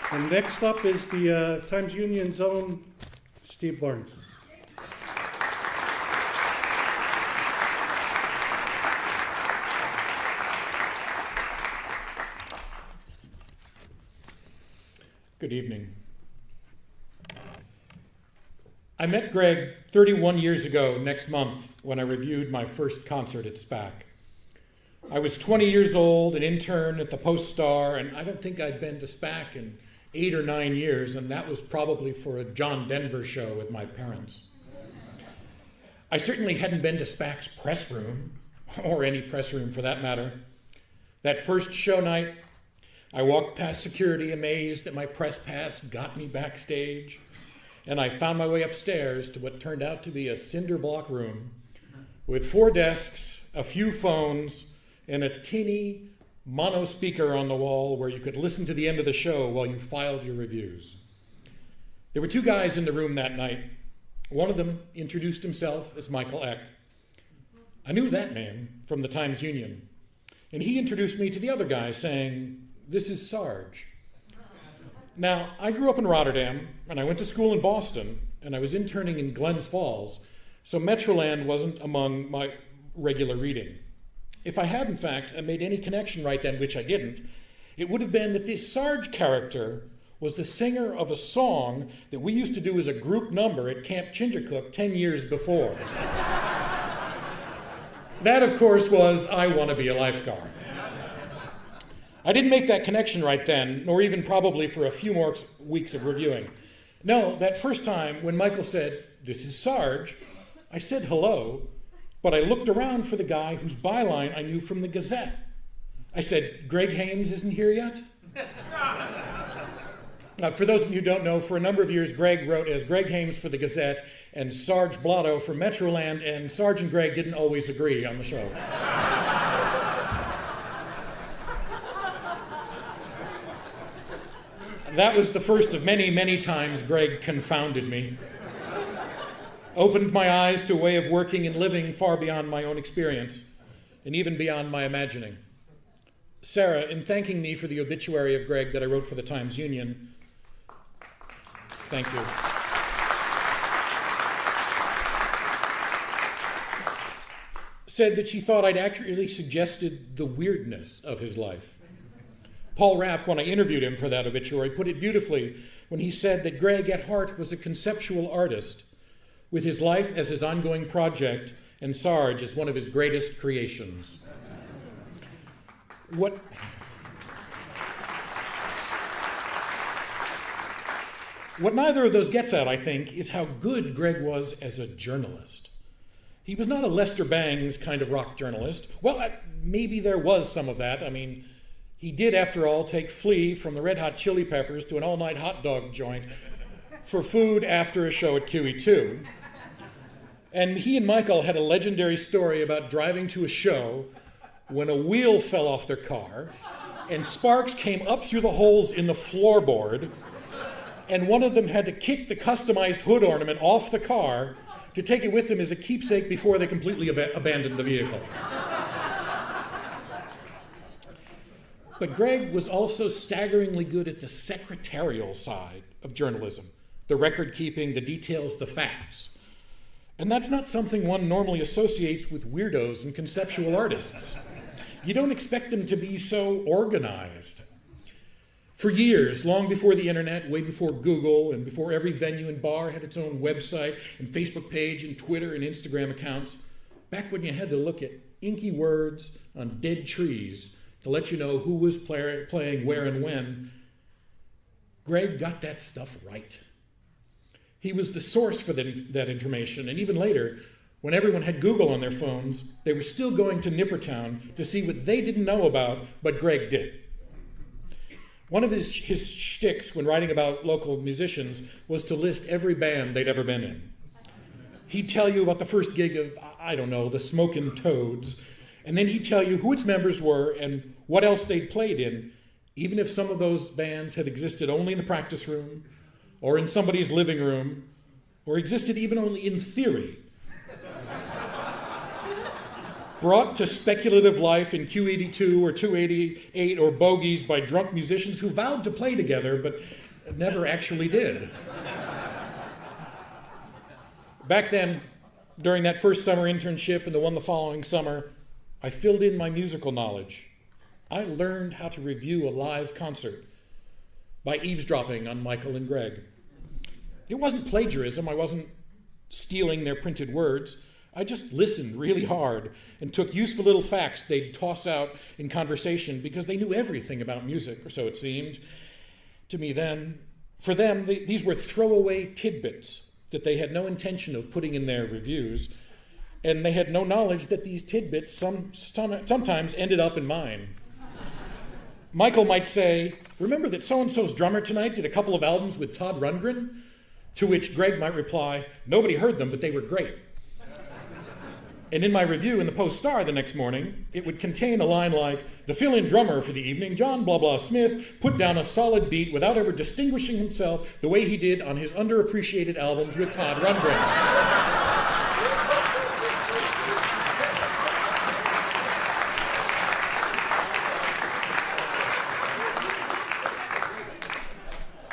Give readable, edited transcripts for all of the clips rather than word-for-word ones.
And next up is the Times Union's own Steve Barnes. Good evening. I met Greg 31 years ago next month when I reviewed my first concert at SPAC. I was 20 years old, an intern at the Post-Star, and I don't think I'd been to SPAC in 8 or 9 years, and that was probably for a John Denver show with my parents. I certainly hadn't been to SPAC's press room, or any press room for that matter. That first show night, I walked past security amazed that my press pass got me backstage, and I found my way upstairs to what turned out to be a cinder block room with 4 desks, a few phones, and a tinny mono speaker on the wall where you could listen to the end of the show while you filed your reviews. There were 2 guys in the room that night. One of them introduced himself as Michael Eck. I knew that name from the Times Union, and he introduced me to the other guy saying, "This is Sarge." Now, I grew up in Rotterdam, and I went to school in Boston, and I was interning in Glens Falls, so Metroland wasn't among my regular reading. If I had, in fact, made any connection right then, which I didn't, it would have been that this Sarge character was the singer of a song that we used to do as a group number at Camp Chinjacook 10 years before. That, of course, was "I Want to Be a Lifeguard." I didn't make that connection right then, nor even probably for a few more weeks of reviewing. No, that first time when Michael said, "This is Sarge," I said hello, but I looked around for the guy whose byline I knew from the Gazette. I said, "Greg Haymes isn't here yet?" For those of you who don't know, for a number of years, Greg wrote as Greg Haymes for the Gazette and Sarge Blotto for Metroland, and Sarge and Greg didn't always agree on the show. That was the first of many, many times Greg confounded me. Opened my eyes to a way of working and living far beyond my own experience, and even beyond my imagining. Sarah, in thanking me for the obituary of Greg that I wrote for the Times Union, thank you. Said that she thought I'd accurately suggested the weirdness of his life. Paul Rapp, when I interviewed him for that obituary, put it beautifully when he said that Greg at heart was a conceptual artist, with his life as his ongoing project and Sarge as one of his greatest creations. What neither of those gets at, I think, is how good Greg was as a journalist. He was not a Lester Bangs kind of rock journalist. Well, maybe there was some of that. I mean, he did, after all, take Flea from the Red Hot Chili Peppers to an all-night hot dog joint for food after a show at QE2. And he and Michael had a legendary story about driving to a show when a wheel fell off their car and sparks came up through the holes in the floorboard, and one of them had to kick the customized hood ornament off the car to take it with them as a keepsake before they completely abandoned the vehicle. But Greg was also staggeringly good at the secretarial side of journalism, the record keeping, the details, the facts. And that's not something one normally associates with weirdos and conceptual artists. You don't expect them to be so organized. For years, long before the internet, way before Google, and before every venue and bar had its own website and Facebook page and Twitter and Instagram accounts, back when you had to look at inky words on dead trees to let you know who was playing where and when, Greg got that stuff right. He was the source for that information, and even later, when everyone had Google on their phones, they were still going to Nippertown to see what they didn't know about, but Greg did. One of his shticks when writing about local musicians was to list every band they'd ever been in. He'd tell you about the first gig of, I don't know, the Smokin' Toads, and then he'd tell you who its members were and what else they'd played in, even if some of those bands had existed only in the practice room or in somebody's living room, or existed even only in theory. brought to speculative life in Q82 or 288 or bogies by drunk musicians who vowed to play together but never actually did. Back then, during that first summer internship and the one the following summer, I filled in my musical knowledge. I learned how to review a live concert by eavesdropping on Michael and Greg. It wasn't plagiarism. I wasn't stealing their printed words. I just listened really hard and took useful little facts they'd toss out in conversation because they knew everything about music, or so it seemed to me then. For them, these were throwaway tidbits that they had no intention of putting in their reviews, and they had no knowledge that these tidbits sometimes ended up in mine. Michael might say, "Remember that so-and-so's drummer tonight did a couple of albums with Todd Rundgren?" To which Greg might reply, "Nobody heard them, but they were great." And in my review in the Post-Star the next morning, it would contain a line like, "The fill-in drummer for the evening, John blah blah Smith, put down a solid beat without ever distinguishing himself the way he did on his underappreciated albums with Todd Rundgren."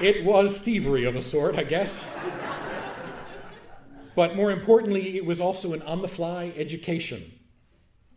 It was thievery of a sort, I guess. But more importantly, it was also an on-the-fly education.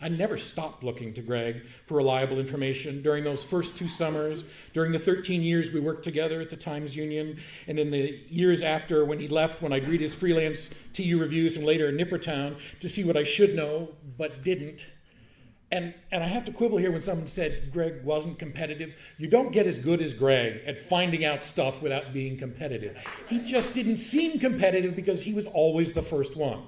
I never stopped looking to Greg for reliable information during those first 2 summers, during the 13 years we worked together at the Times Union, and in the years after when he left, when I'd read his freelance TU reviews and later in Nippertown to see what I should know but didn't. And I have to quibble here when someone said Greg wasn't competitive. You don't get as good as Greg at finding out stuff without being competitive. He just didn't seem competitive because he was always the first one.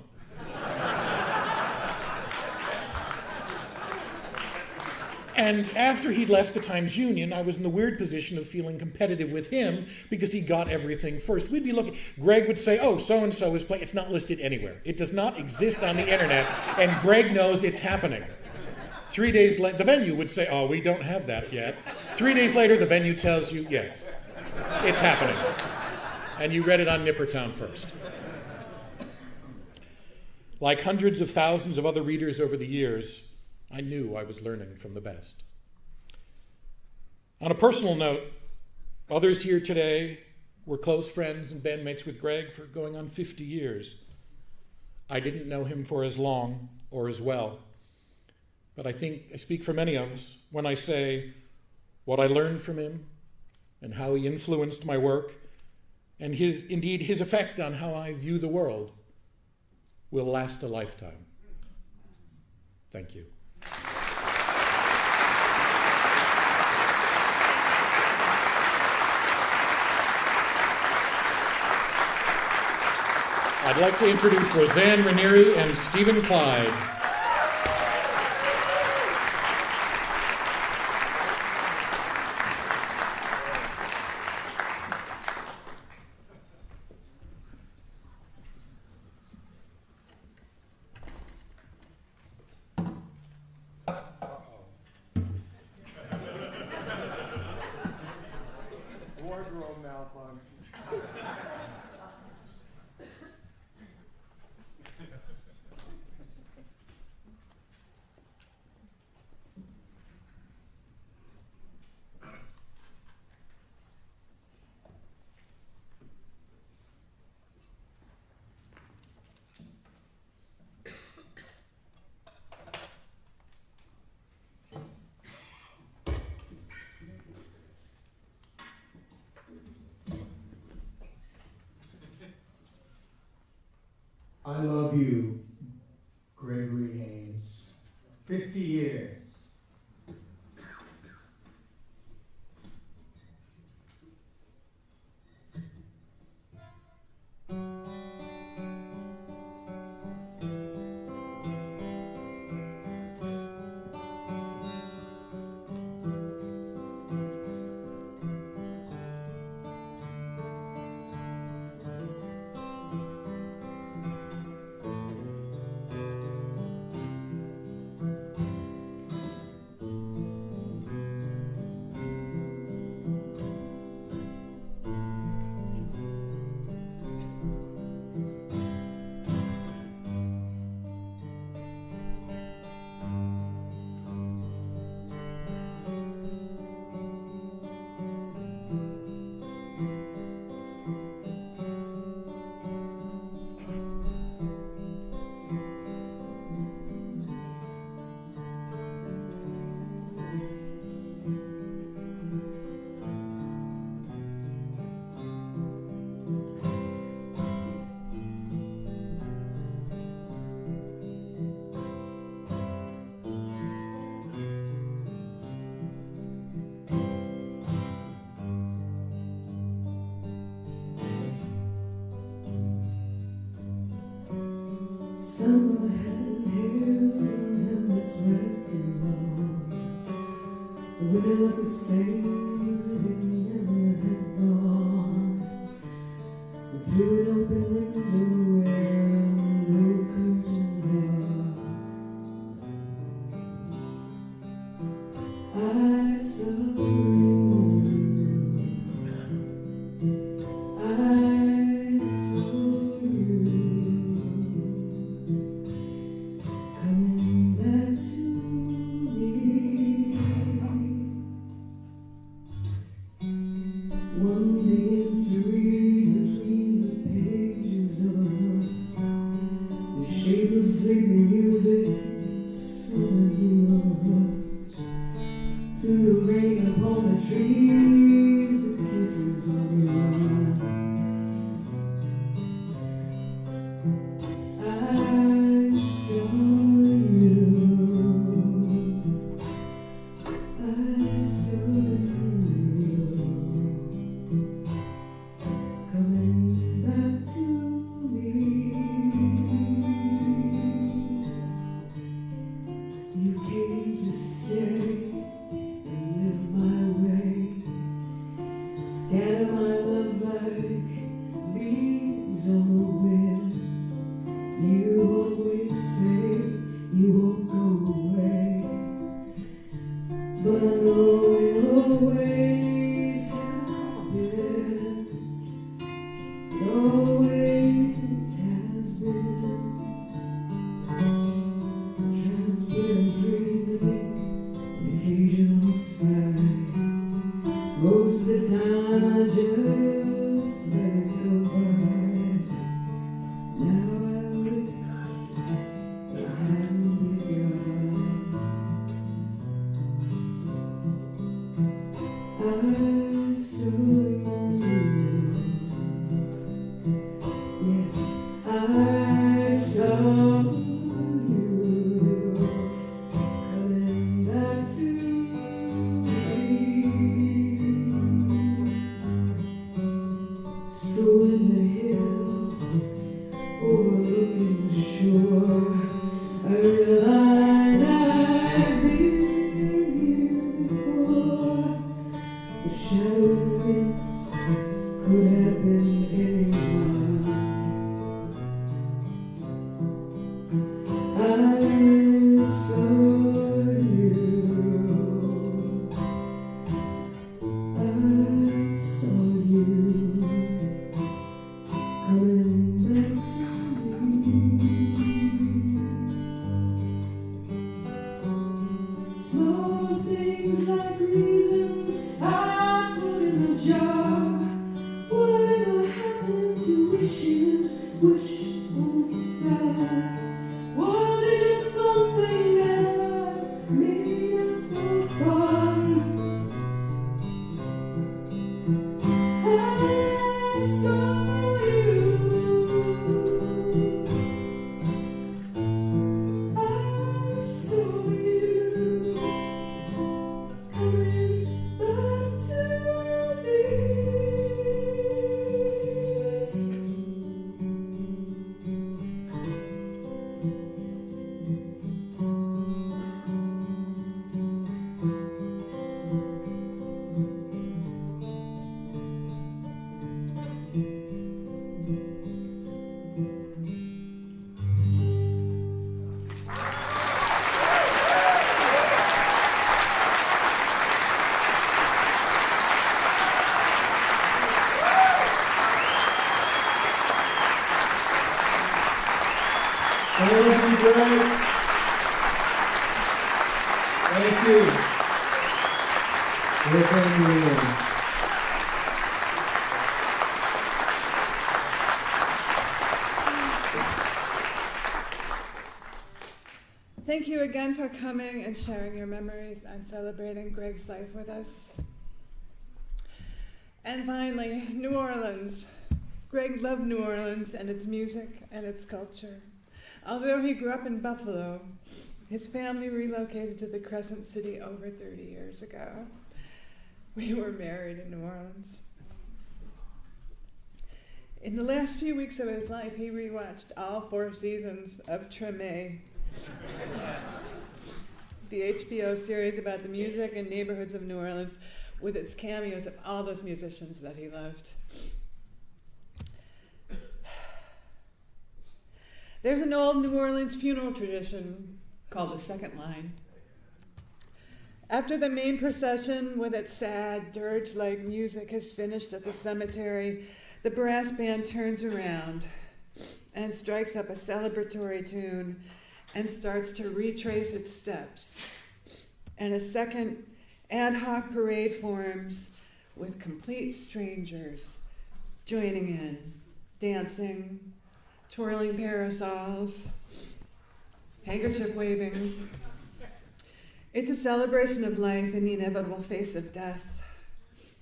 And after he'd left the Times Union, I was in the weird position of feeling competitive with him because he got everything first. We'd be looking, Greg would say, "Oh, so-and-so is playing." It's not listed anywhere. It does not exist on the internet, and Greg knows it's happening. 3 days later, the venue would say, "Oh, we don't have that yet." 3 days later, the venue tells you, "Yes, it's happening." And you read it on Nippertown first. Like hundreds of thousands of other readers over the years, I knew I was learning from the best. On a personal note, others here today were close friends and bandmates with Greg for going on 50 years. I didn't know him for as long or as well. But I think I speak for many of us when I say what I learned from him and how he influenced my work and his effect on how I view the world will last a lifetime. Thank you. I'd like to introduce Roseanne Maneri and Stephen Clyde. I love you, Gregory Haymes. 50 years. nothing like the same as it never had gone. Through an open window where no curtain bar, I saw you. I saw you coming back to me. One begins to read between the pages of a book, the shape of sleeping music, so that you are hooked. Through the rain upon the trees, the kisses on your mouth. I saw you coming back to me. You came to stay and live my way, scatter my love like leaves on the wind. You always say you won't go away, but I know it always has been, it always has been. Transparent dreaming, an occasional sigh. Most of the time I just let it go by. Now I wish I hadn't begun. I saw you. Yes, I saw you coming back to me. Strolling the hills, overlooking the shore, I realize I've been here before. The shadow in the mist could have been anyone. I saw you. I saw you coming back to me. Small things like reasons I put in a jar. Whatever happened to wishes, wishful star? Was it just something that made up for fun? I saw you. I saw you coming back to me. Thank you, Greg. Thank you. Roseanne Maneri. Thank you again for coming and sharing your memories and celebrating Greg's life with us. And finally, New Orleans. Greg loved New Orleans and its music and its culture. Although he grew up in Buffalo, his family relocated to the Crescent City over 30 years ago. We were married in New Orleans. In the last few weeks of his life, he rewatched all 4 seasons of Treme. the HBO series about the music and neighborhoods of New Orleans with its cameos of all those musicians that he loved. There's an old New Orleans funeral tradition called the second line. After the main procession with its sad, dirge-like music has finished at the cemetery, the brass band turns around and strikes up a celebratory tune and starts to retrace its steps. And a second ad hoc parade forms with complete strangers joining in, dancing, twirling parasols, handkerchief waving. It's a celebration of life in the inevitable face of death.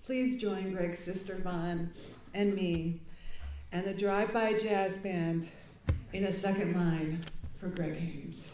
Please join Greg's sister Vaughn and me and the Driveby Jazz Band in a second line for Greg Haymes.